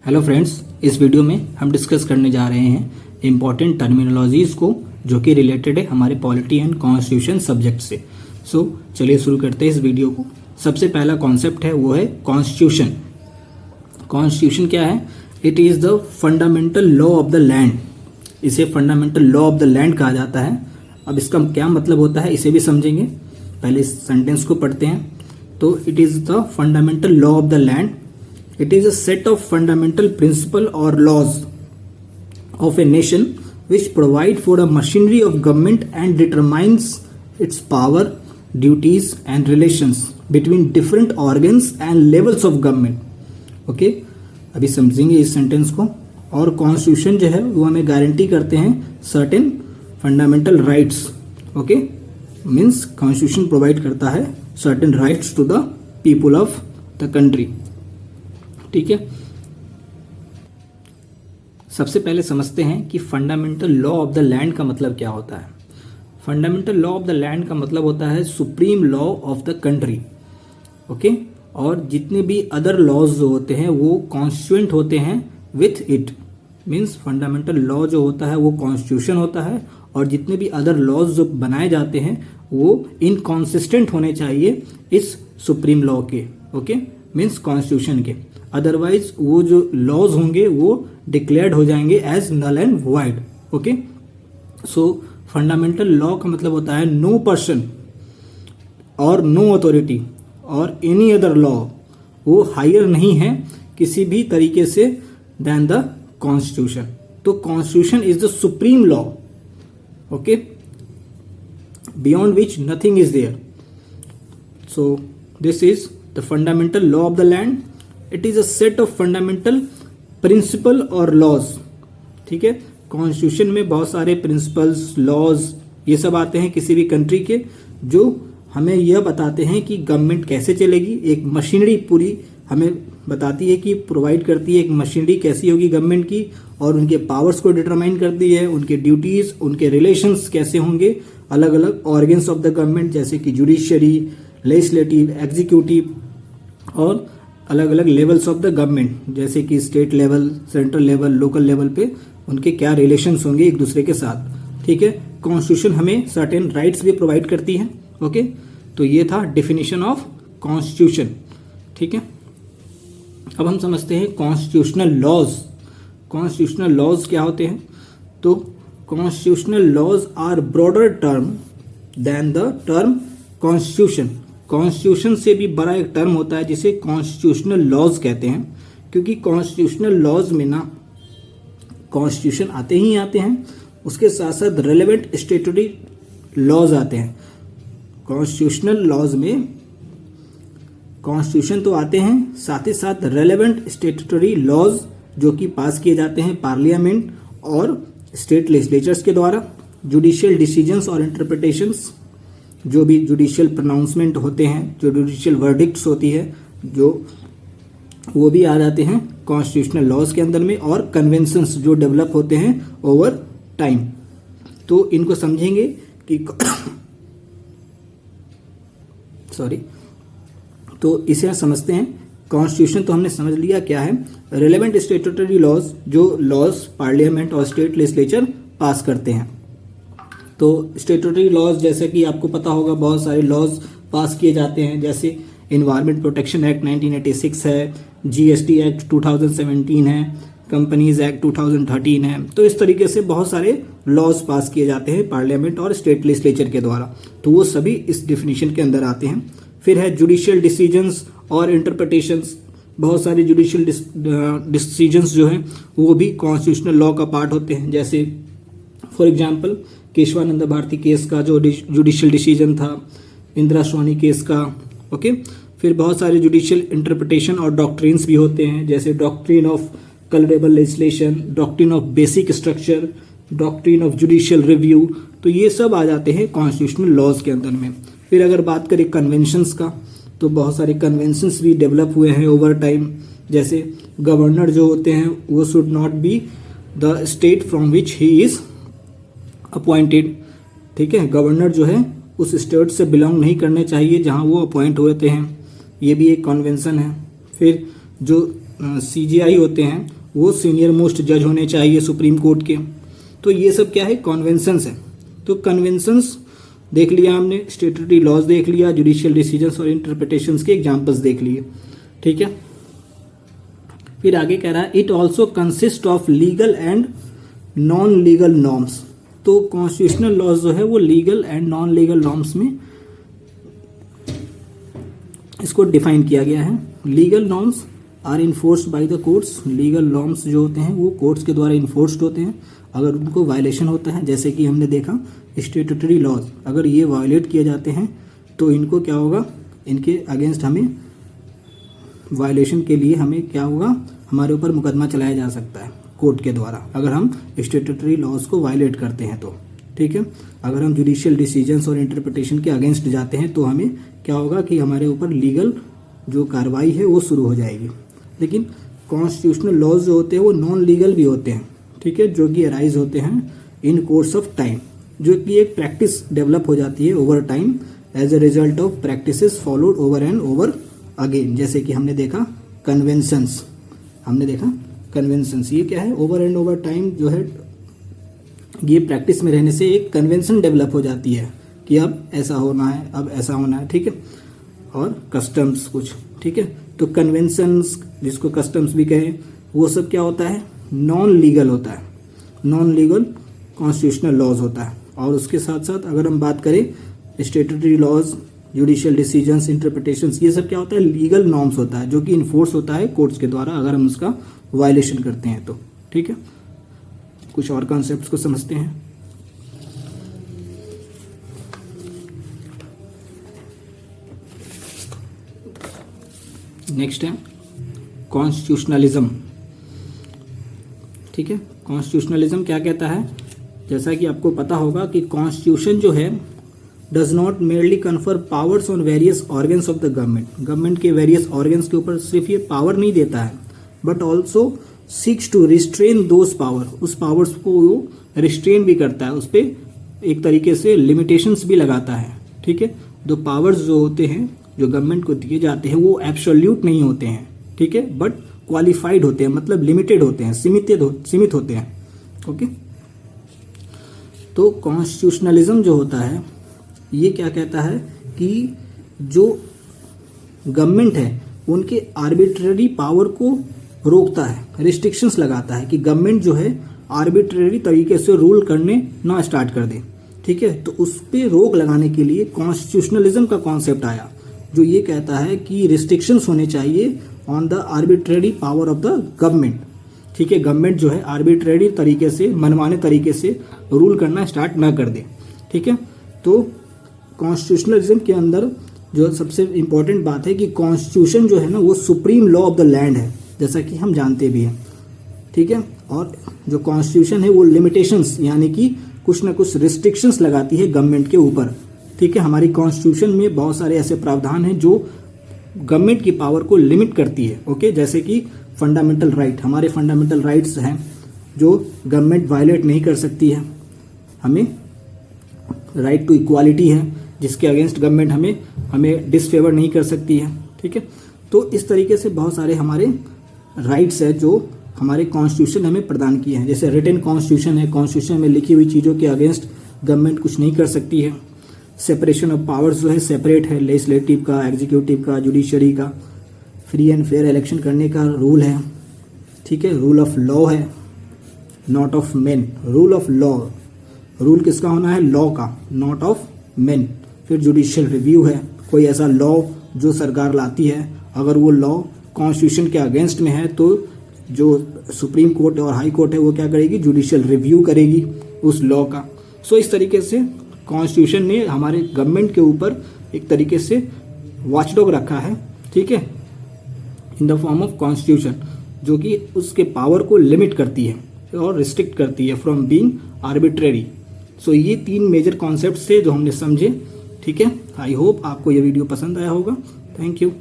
Hello friends, इस video में हम डिस्कस करने जा रहे हैं इम्पॉर्टेंट टर्मिनोलॉजीज़ को जो कि रिलेटेड है हमारे पॉलिटी एंड कॉन्स्टिट्यूशन सब्जेक्ट से। चलिए शुरू करते हैं इस वीडियो को। सबसे पहला कॉन्सेप्ट है वो है कॉन्स्टिट्यूशन। कॉन्स्टिट्यूशन क्या है? It is the fundamental law of the land. इसे fundamental law of the land कहा जाता है। अब इसका क्या मतलब होता है इसे भी समझेंगे। पहले इस सेंटेंस को पढ़ते हैं। तो it is the fundamental law of the land. It is a set of fundamental principles or laws of a nation which provide for a machinery of government and determines its power, duties and relations between different organs and levels of government. Okay? अभी समझेंगे इस sentence को। और constitution जो है वो हमें guarantee करते हैं certain fundamental rights. Okay, means constitution provide करता है certain rights to the people of the country. ठीक है, सबसे पहले समझते हैं कि fundamental law of the land का मतलब क्या होता है। Fundamental law of the land का मतलब होता है supreme law of the country. Okay, और जितने भी अदर लॉज जो होते हैं वो कॉन्स्टिट्यूएंट होते हैं with it. Means fundamental law जो होता है वो कॉन्स्टिट्यूशन होता है, और जितने भी अदर लॉज जो बनाए जाते हैं वो इनकॉन्सिस्टेंट होने चाहिए इस सुप्रीम लॉ के। ओके, मीन्स कॉन्स्टिट्यूशन के। अदरवाइज वो जो लॉज होंगे वो डिक्लेयर्ड हो जाएंगे as null and void. Okay, so fundamental law का मतलब होता है नो पर्सन और नो अथॉरिटी और एनी अदर लॉ वो हायर नहीं है किसी भी तरीके से देन द कॉन्स्टिट्यूशन। तो constitution is the supreme law, okay, beyond which nothing is there. So this is the fundamental law of the land. It is a set of fundamental principle और laws. ठीक है, constitution में बहुत सारे principles, laws ये सब आते हैं किसी भी कंट्री के, जो हमें यह बताते हैं कि गवर्नमेंट कैसे चलेगी। एक मशीनरी पूरी हमें बताती है कि प्रोवाइड करती है एक मशीनरी कैसी होगी गवर्नमेंट की, और उनके पावर्स को डिटरमाइन करती है, उनके ड्यूटीज, उनके रिलेशंस कैसे होंगे अलग अलग ऑर्गन्स ऑफ द गवर्नमेंट, जैसे कि जुडिशियरी, लेजिस्लेटिव, एग्जीक्यूटिव और अलग अलग लेवल्स ऑफ द गवर्नमेंट, जैसे कि state level, central level, local level पे उनके क्या रिलेशंस होंगे एक दूसरे के साथ। ठीक है, कॉन्स्टिट्यूशन हमें सर्टेन राइट्स भी प्रोवाइड करती है। ओके, तो ये था डेफिनेशन ऑफ कॉन्स्टिट्यूशन। ठीक है, अब हम समझते हैं कॉन्स्टिट्यूशनल लॉज. कॉन्स्टिट्यूशनल लॉज क्या होते हैं? तो constitutional laws are broader term than the term constitution. Constitution से भी बड़ा एक टर्म होता है जिसे कॉन्स्टिट्यूशनल लॉज कहते हैं, क्योंकि कॉन्स्टिट्यूशनल लॉज में ना कॉन्स्टिट्यूशन आते ही आते हैं, उसके साथ साथ रेलेवेंट स्टेटरी लॉज आते हैं. कॉन्स्टिट्यूशनल लॉज में कॉन्स्टिट्यूशन तो आते हैं, साथ ही साथ रेलेवेंट स्टेटरी लॉज जो कि पास किए जाते हैं पार्लियामेंट और स्टेट लेजिस्लेचर्स के द्वारा. जुडिशियल डिसीजंस और इंटरप्रिटेशंस, जो भी जुडिशियल प्रोनाउंसमेंट होते हैं, जो जुडिशियल वर्डिक्ट्स होती है, जो वो भी आ जाते हैं कॉन्स्टिट्यूशनल लॉज के अंदर में. और कन्वेंशंस जो डेवलप होते हैं ओवर टाइम. तो इनको समझेंगे कि तो इसे समझते हैं. कॉन्स्टिट्यूशन तो हमने समझ लिया क्या है. रेलेवेंट स्टेटूटरी लॉज, जो लॉज पार्लियामेंट और स्टेट लेजिस्लेचर पास करते हैं. तो स्टेटूटरी लॉज, जैसे कि आपको पता होगा बहुत सारे लॉज पास किए जाते हैं, जैसे इन्वायरमेंट प्रोटेक्शन एक्ट 1986 है, जीएसटी एक्ट 2017 है, कंपनीज एक्ट 2013 है. तो इस तरीके से बहुत सारे लॉज पास किए जाते हैं पार्लियामेंट और स्टेट लेजिस्लेचर के द्वारा. तो वो सभी इस डिफिनीशन के अंदर आते हैं. फिर है जुडिशियल डिसीजंस और इंटरप्रिटेशंस. बहुत सारे जुडिशियल डिसीजंस जो हैं वो भी कॉन्स्टिट्यूशनल लॉ का पार्ट होते हैं. जैसे for example Keshavananda Bharati case का जो जुडिशियल डिसीजन था, इंदिरा सोनी केस का. ओके, फिर बहुत सारे जुडिशियल इंटरप्रिटेशन और डॉक्ट्रिन्स भी होते हैं, जैसे doctrine of colourable legislation, doctrine of basic structure, doctrine of judicial review. तो ये सब आ जाते हैं कॉन्स्टिट्यूशनल लॉज के अंदर में. फिर अगर बात करें कन्वेंशंस का, तो बहुत सारे कन्वेंशंस भी डेवलप हुए हैं ओवर टाइम. जैसे गवर्नर जो होते हैं वो should not be the state from which he is appointed. ठीक है, गवर्नर जो है उस स्टेट से बिलोंग नहीं करने चाहिए जहां वो अपॉइंट हुए थे हैं. ये भी एक कन्वेंशन है. फिर जो CJI होते हैं वो सीनियर मोस्ट जज होने चाहिए सुप्रीम कोर्ट के। तो ये सब क्या है, कॉन्वेंशंस है। तो कन्वेंशंस देख लिया हमने, स्टेटूटरी लॉज देख लिया, जुडिशियल डिसीजंस और इंटरप्रिटेशंस के एग्जांपल्स देख लिए, ठीक है। फिर आगे कह रहा है it also consist of legal and non legal norms. तो कॉन्स्टिट्यूशनल लॉज जो है वो legal and non legal norms में इसको डिफाइन किया गया है। Legal norms are enforced by the courts. Legal norms जो होते हैं वो कोर्ट्स के द्वारा इन्फोर्स्ड होते हैं अगर उनको वायलेशन होता है। जैसे कि हमने देखा स्टेटूटरी लॉज, अगर ये वायलेट किए जाते हैं तो इनको क्या होगा, इनके अगेंस्ट हमें वायलेशन के लिए हमें क्या होगा, हमारे ऊपर मुकदमा चलाया जा सकता है कोर्ट के द्वारा अगर हम स्टेटूटरी लॉज को वायलेट करते हैं तो, ठीक है। अगर हम जुडिशियल डिसीजंस और इंटरप्रिटेशन के अगेंस्ट जाते हैं तो हमें क्या होगा कि हमारे ऊपर लीगल जो कार्रवाई है वो शुरू हो जाएगी। लेकिन कॉन्स्टिट्यूशनल लॉज जो होते हैं वो नॉन लीगल भी होते हैं, ठीक है, जो कि अराइज होते हैं इन कोर्स ऑफ टाइम, जो कि एक प्रैक्टिस डेवलप हो जाती है over time as a result of practices followed over and over again. जैसे कि हमने देखा कन्वेंशंस, ये क्या है, ओवर एंड ओवर टाइम जो है ये प्रैक्टिस में रहने से एक कन्वेंशन डेवलप हो जाती है कि अब ऐसा होना है, अब ऐसा होना है, ठीक है। और कस्टम्स कुछ, ठीक है। तो कन्वेंशंस जिसको कस्टम्स भी कहें वो सब क्या होता है, नॉन लीगल होता है, नॉन लीगल कॉन्स्टिट्यूशनल लॉज होता है। और उसके साथ साथ अगर हम बात करें statutory laws, judicial decisions, interpretations, ये सब क्या होता है, लीगल नॉर्म्स होता है जो कि इन्फोर्स होता है कोर्ट्स के द्वारा अगर हम उसका वायलेशन करते हैं तो, ठीक है। कुछ और कॉन्सेप्ट्स को समझते हैं। नेक्स्ट है कॉन्स्टिट्यूशनलिज्म, ठीक है। कॉन्स्टिट्यूशनलिज्म क्या कहता है, जैसा कि आपको पता होगा कि कॉन्स्टिट्यूशन जो है does not merely confer powers on various organs of the government. Government के वेरियस ऑर्गन्स के ऊपर सिर्फ ये पावर नहीं देता है, but also seeks to restrain those power, उस पावर्स को वो रिस्ट्रेन भी करता है, उस पर एक तरीके से लिमिटेशंस भी लगाता है, ठीक है। दो पावर्स जो होते हैं जो गवर्नमेंट को दिए जाते हैं वो एब्सोल्यूट नहीं होते हैं, ठीक है, बट क्वालिफाइड होते हैं, मतलब लिमिटेड होते हैं, सीमित होते हैं, ओके। तो कॉन्स्टिट्यूशनलिज्म जो होता है ये क्या कहता है कि जो गवर्नमेंट है उनके आर्बिट्ररी पावर को रोकता है, रिस्ट्रिक्शंस लगाता है कि गवर्नमेंट जो है आर्बिट्ररी तरीके से रूल करने ना स्टार्ट कर दे, ठीक है। तो उस पर रोक लगाने के लिए कॉन्स्टिट्यूशनलिज्म का कॉन्सेप्ट आया जो ये कहता है कि रिस्ट्रिक्शंस होने चाहिए on the arbitrary power of the government, ठीक है। गवर्नमेंट जो है आर्बिट्ररी तरीके से, मनमाने तरीके से रूल करना स्टार्ट ना कर दे, ठीक है। तो कॉन्स्टिट्यूशनलिज्म के अंदर जो सबसे इम्पोर्टेंट बात है कि कॉन्स्टिट्यूशन जो है ना वो supreme law of the land है, जैसा कि हम जानते भी हैं, ठीक है। और जो कॉन्स्टिट्यूशन है वो लिमिटेशंस यानी कि कुछ ना कुछ रिस्ट्रिक्शंस लगाती है गवर्नमेंट के ऊपर, ठीक है। हमारी कॉन्स्टिट्यूशन में बहुत सारे ऐसे प्रावधान हैं जो गवर्नमेंट की पावर को लिमिट करती है, ओके। जैसे कि फंडामेंटल राइट, हमारे फंडामेंटल राइट्स हैं जो गवर्नमेंट वायलेट नहीं कर सकती है। हमें राइट टू इक्वालिटी है जिसके अगेंस्ट गवर्नमेंट हमें डिसफेवर नहीं कर सकती है, ठीक है। तो इस तरीके से बहुत सारे हमारे राइट्स है जो हमारे कॉन्स्टिट्यूशन हमें प्रदान किए हैं। जैसे रिटन कॉन्स्टिट्यूशन है, कॉन्स्टिट्यूशन में लिखी हुई चीज़ों के अगेंस्ट गवर्नमेंट कुछ नहीं कर सकती है। सेपरेशन ऑफ पावर्स जो है सेपरेट है, लेजिस्लेटिव का, एग्जीक्यूटिव का, जुडिशरी का। फ्री एंड फेयर इलेक्शन करने का रूल है, ठीक है। रूल ऑफ लॉ है, not of main. Rule of law, rule किसका होना है, लॉ का, नॉट ऑफ मेन। फिर जुडिशियल रिव्यू है, कोई ऐसा लॉ जो सरकार लाती है अगर वो लॉ कॉन्स्टिट्यूशन के अगेंस्ट में है तो जो सुप्रीम कोर्ट और हाई कोर्ट है वो क्या करेगी, जुडिशियल रिव्यू करेगी उस लॉ का। सो इस तरीके से कॉन्स्टिट्यूशन ने हमारे गवर्नमेंट के ऊपर एक तरीके से वॉचडॉग रखा है, ठीक है, in the form of constitution, जो कि उसके पावर को लिमिट करती है और रिस्ट्रिक्ट करती है फ्रॉम बीइंग आर्बिट्रेरी। सो ये तीन मेजर कॉन्सेप्ट्स थे जो हमने समझे, ठीक है। आई होप आपको ये वीडियो पसंद आया होगा। Thank you.